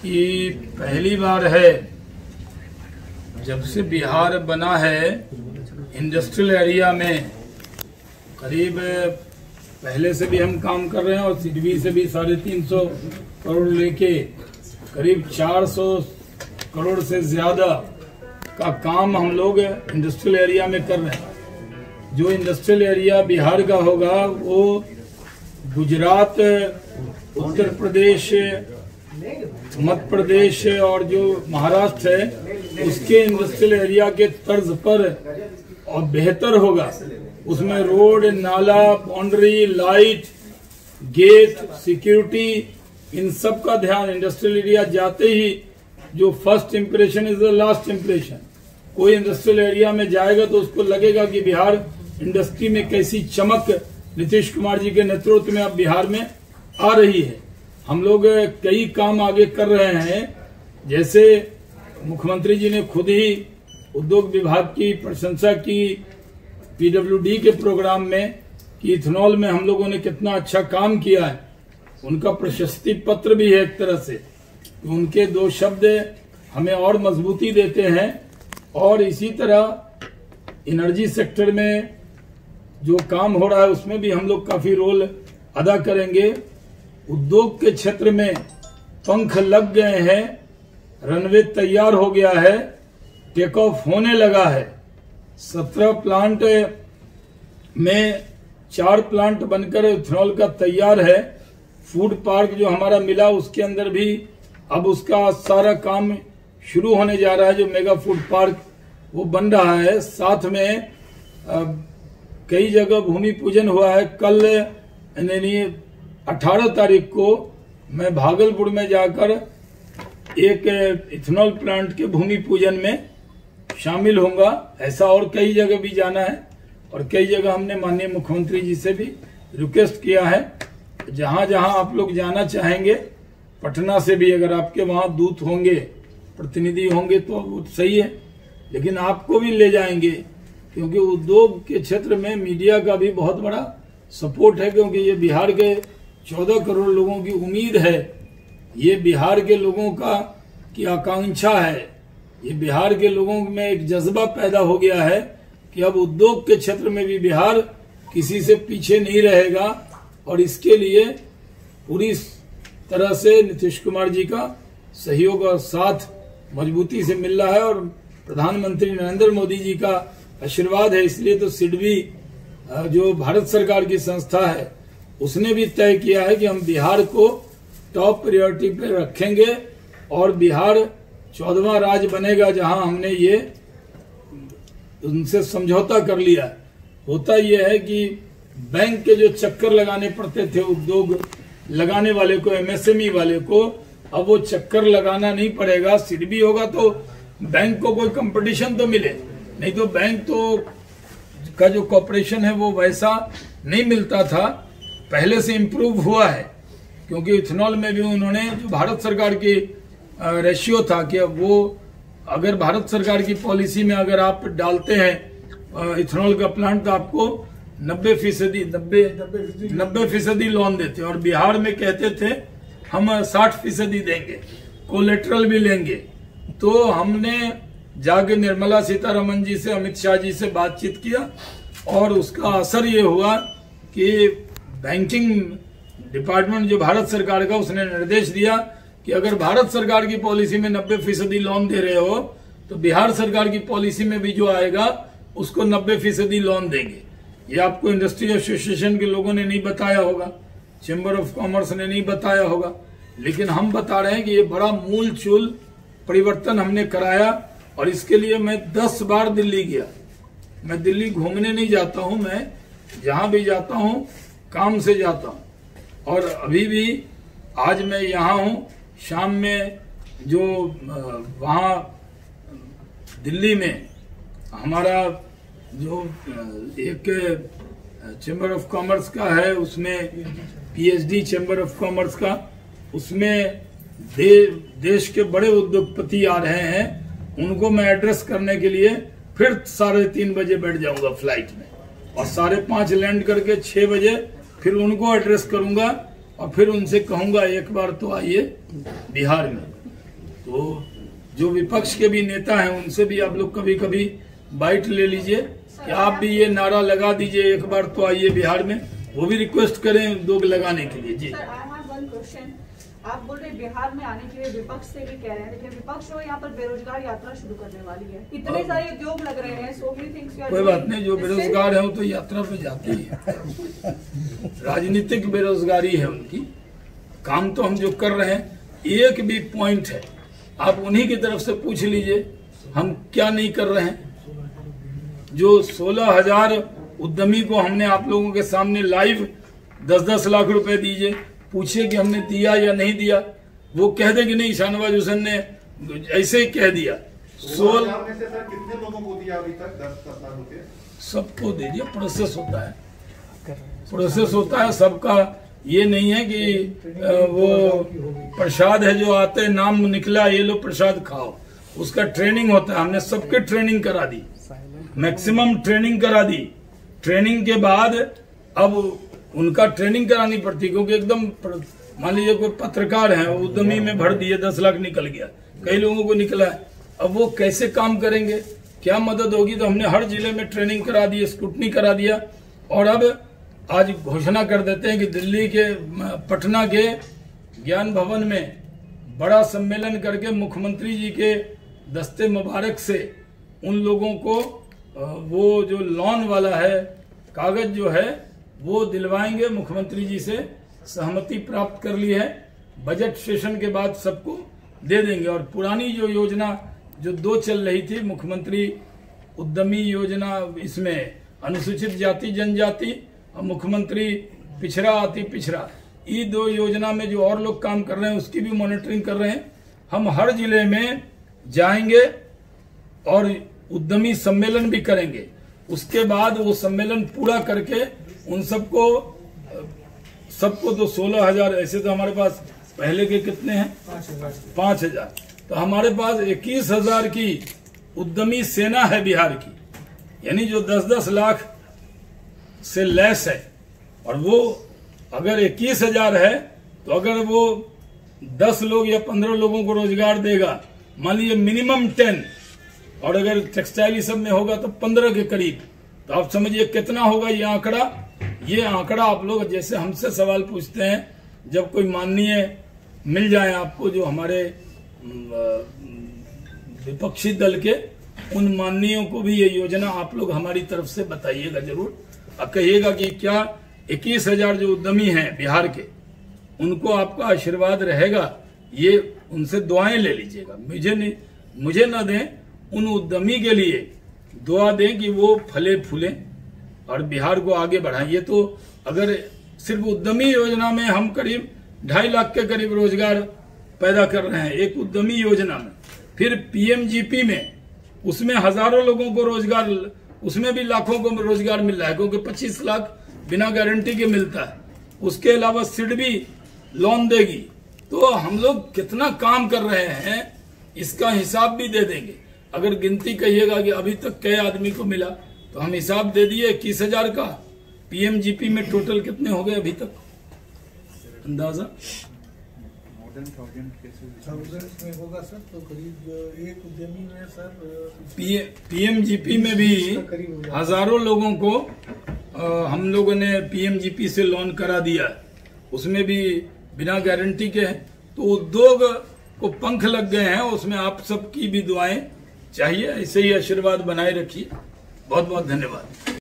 कि पहली बार है जब से बिहार बना है इंडस्ट्रियल एरिया में, करीब पहले से भी हम काम कर रहे हैं और सिडबी से भी 350 करोड़ लेके करीब 400 करोड़ से ज्यादा का काम हम लोग इंडस्ट्रियल एरिया में कर रहे हैं। जो इंडस्ट्रियल एरिया बिहार का होगा वो गुजरात, उत्तर प्रदेश, मध्य प्रदेश और जो महाराष्ट्र है उसके इंडस्ट्रियल एरिया के तर्ज पर और बेहतर होगा। उसमें रोड, नाला, बाउंड्री, लाइट, गेट, सिक्योरिटी, इन सब का ध्यान इंडस्ट्रियल एरिया जाते ही जो first impression is the last impression. कोई इंडस्ट्रियल एरिया में जाएगा तो उसको लगेगा कि बिहार इंडस्ट्री में कैसी चमक नीतीश कुमार जी के नेतृत्व में अब बिहार में आ रही है। हम लोग कई काम आगे कर रहे हैं, जैसे मुख्यमंत्री जी ने खुद ही उद्योग विभाग की प्रशंसा की पीडब्ल्यूडी के प्रोग्राम में कि इथेनॉल में हम लोगों ने कितना अच्छा काम किया है। उनका प्रशस्ति पत्र भी है एक तरह से, उनके 2 शब्द हमें और मजबूती देते हैं। और इसी तरह एनर्जी सेक्टर में जो काम हो रहा है उसमें भी हम लोग काफी रोल अदा करेंगे। उद्योग के क्षेत्र में पंख लग गए हैं, रनवे तैयार हो गया है, टेक ऑफ होने लगा है। 17 प्लांट में 4 प्लांट बनकर इथेनॉल का तैयार है। फूड पार्क जो हमारा मिला उसके अंदर भी अब उसका सारा काम शुरू होने जा रहा है, जो मेगा फूड पार्क वो बन रहा है। साथ में कई जगह भूमि पूजन हुआ है। कल यानी 18 तारीख को मैं भागलपुर में जाकर एक इथेनॉल प्लांट के भूमि पूजन में शामिल होऊंगा। ऐसा और कई जगह भी जाना है और कई जगह हमने माननीय मुख्यमंत्री जी से भी रिक्वेस्ट किया है। जहां जहां आप लोग जाना चाहेंगे, पटना से भी अगर आपके वहां दूत होंगे, प्रतिनिधि होंगे तो वो सही है, लेकिन आपको भी ले जाएंगे, क्योंकि उद्योग के क्षेत्र में मीडिया का भी बहुत बड़ा सपोर्ट है। क्योंकि ये बिहार के 14 करोड़ लोगों की उम्मीद है, ये बिहार के लोगों की आकांक्षा है, ये बिहार के लोगों में एक जज्बा पैदा हो गया है कि अब उद्योग के क्षेत्र में भी बिहार किसी से पीछे नहीं रहेगा। और इसके लिए पूरी तरह से नीतीश कुमार जी का सहयोग और साथ मजबूती से मिल रहा है और प्रधानमंत्री नरेंद्र मोदी जी का आशीर्वाद है। इसलिए तो सिडबी जो भारत सरकार की संस्था है उसने भी तय किया है कि हम बिहार को टॉप प्रायोरिटी पे रखेंगे और बिहार 14वां राज्य बनेगा जहां हमने ये उनसे समझौता कर लिया है। होता यह है कि बैंक के जो चक्कर लगाने पड़ते थे उद्योग लगाने वाले को, एमएसएमई वाले को, अब वो चक्कर लगाना नहीं पड़ेगा। सिडबी होगा तो बैंक को कोई कंपटीशन तो मिले, नहीं तो बैंक तो का जो कॉर्पोरेशन है वो वैसा नहीं मिलता था। पहले से इम्प्रूव हुआ है, क्योंकि इथेनॉल में भी उन्होंने जो भारत सरकार की रेशियो था कि अब वो अगर भारत सरकार की पॉलिसी में अगर आप डालते हैं इथेनॉल का प्लांट तो आपको 90% लोन देते हैं, और बिहार में कहते थे हम 60% देंगे, कोलेट्रल भी लेंगे। तो हमने जाके निर्मला सीतारमन जी से, अमित शाह जी से बातचीत किया और उसका असर ये हुआ कि बैंकिंग डिपार्टमेंट जो भारत सरकार का, उसने निर्देश दिया कि अगर भारत सरकार की पॉलिसी में 90% लोन दे रहे हो तो बिहार सरकार की पॉलिसी में भी जो आएगा उसको 90% लोन देंगे। ये आपको इंडस्ट्री एसोसिएशन के लोगों ने नहीं बताया होगा, चैम्बर ऑफ कॉमर्स ने नहीं बताया होगा, लेकिन हम बता रहे हैं कि ये बड़ा मूल चूल परिवर्तन हमने कराया। और इसके लिए मैं 10 बार दिल्ली गया। मैं दिल्ली घूमने नहीं जाता हूं, मैं जहां भी जाता हूं काम से जाता हूं। और अभी भी आज मैं यहाँ हूं, शाम में जो वहाँ दिल्ली में हमारा जो एक चैम्बर ऑफ कॉमर्स का है, उसमें पीएचडी चैम्बर ऑफ कॉमर्स का, उसमें देश के बड़े उद्योगपति आ रहे हैं, उनको मैं एड्रेस करने के लिए फिर 3:30 बजे बैठ जाऊंगा फ्लाइट में, और 5:30 लैंड करके 6 बजे फिर उनको एड्रेस करूंगा और फिर उनसे कहूंगा एक बार तो आइए बिहार में। तो जो विपक्ष के भी नेता हैं उनसे भी आप लोग कभी कभी बाइट ले लीजिए कि आप भी ये नारा लगा दीजिए, एक बार तो आइए बिहार में, वो भी रिक्वेस्ट करें लोग लगाने के लिए। जी sir, I have one question. आप बोल रहे बिहार में आने के लिए विपक्ष से भी कह रहे हैं, लेकिन विपक्ष जो यहाँ पर बेरोजगार यात्रा शुरू करने वाली है, इतने सारे उद्योग लग रहे हैं, सो मेनी थिंग्स। कोई बात नहीं, जो बेरोजगार है वो तो यात्रा पे जाती है, राजनीतिक बेरोजगारी है उनकी। काम तो हम जो कर रहे हैं, एक भी पॉइंट है आप उन्हीं की तरफ से पूछ लीजिए हम क्या नहीं कर रहे हैं। जो 16,000 उद्यमी को हमने आप लोगों के सामने लाइव 10-10 लाख रुपए दीजिए, पूछिए कि हमने दिया या नहीं दिया, वो कह दे कि नहीं शाहनवाज हुसैन ने ऐसे ही कह दिया। 16 में से सर कितने लोगों को दिया अभी तक? 10 लाख रुपए सबको दे दिया। प्रोसेस होता है, प्रोसेस होता है सबका। ये नहीं है कि वो प्रसाद है जो आते नाम निकला ये लो प्रसाद खाओ, उसका ट्रेनिंग होता है। हमने सबके ट्रेनिंग करा दी, मैक्सिमम ट्रेनिंग करा दी। ट्रेनिंग के बाद अब उनका ट्रेनिंग करानी पड़ती, क्योंकि एकदम मान लीजिए कोई पत्रकार है, उद्यमी में भर दिए 10 लाख निकल गया, कई लोगों को निकला है, अब वो कैसे काम करेंगे, क्या मदद होगी। तो हमने हर जिले में ट्रेनिंग करा दी, स्क्रूटनी करा दिया। और अब आज घोषणा कर देते हैं कि दिल्ली के पटना के ज्ञान भवन में बड़ा सम्मेलन करके मुख्यमंत्री जी के दस्ते मुबारक से उन लोगों को वो जो लोन वाला है कागज जो है वो दिलवाएंगे। मुख्यमंत्री जी से सहमति प्राप्त कर ली है, बजट सेशन के बाद सबको दे देंगे। और पुरानी जो योजना जो 2 चल रही थी, मुख्यमंत्री उद्यमी योजना, इसमें अनुसूचित जाति जनजाति और मुख्यमंत्री पिछड़ा अति पिछड़ा, ये 2 योजना में जो और लोग काम कर रहे हैं उसकी भी मॉनिटरिंग कर रहे हैं। हम हर जिले में जाएंगे और उद्यमी सम्मेलन भी करेंगे। उसके बाद वो सम्मेलन पूरा करके उन सबको तो 16,000, ऐसे तो हमारे पास पहले के कितने हैं 5,000, तो हमारे पास 21,000 की उद्यमी सेना है बिहार की, यानी जो 10-10 लाख से लेस है। और वो अगर 21,000 है तो अगर वो 10 लोग या 15 लोगों को रोजगार देगा, मान लीजिए मिनिमम 10, और अगर टेक्सटाइल सब में होगा तो 15 के करीब, तो आप समझिए कितना होगा ये आंकड़ा। ये आंकड़ा आप लोग जैसे हमसे सवाल पूछते हैं, जब कोई माननीय मिल जाए आपको जो हमारे विपक्षी दल के, उन माननीयों को भी ये योजना आप लोग हमारी तरफ से बताइएगा जरूर। अब कहिएगा कि क्या 21,000 जो उद्यमी हैं बिहार के, उनको आपका आशीर्वाद रहेगा, ये उनसे दुआएं ले लीजिएगा। मुझे न दें, उन उद्यमी के लिए दुआ दें कि वो फले फूले और बिहार को आगे बढ़ाएं। ये तो अगर सिर्फ उद्यमी योजना में हम करीब 2.5 लाख के करीब रोजगार पैदा कर रहे हैं एक उद्यमी योजना में। फिर पीएमजीपी में, उसमें हजारों लोगों को रोजगार, उसमें भी लाखों को रोजगार मिल रहा है, क्योंकि 25 लाख बिना गारंटी के मिलता है। उसके अलावा सिडबी लोन देगी। तो हम लोग कितना काम कर रहे हैं इसका हिसाब भी दे देंगे। अगर गिनती कहिएगा कि अभी तक कई आदमी को मिला, तो हम हिसाब दे दिए 21,000 का। पीएमजीपी में टोटल कितने हो गए अभी तक अंदाजा? में होगा सर, तो करीब एक उद्यमी में सर पीएमजीपी में भी हजारों लोगों को हम लोगों ने पीएमजीपी से लोन करा दिया है, उसमें भी बिना गारंटी के हैं। तो उद्योग को पंख लग गए हैं, उसमें आप सबकी भी दुआएं चाहिए। ऐसे ही आशीर्वाद बनाए रखिए। बहुत बहुत धन्यवाद।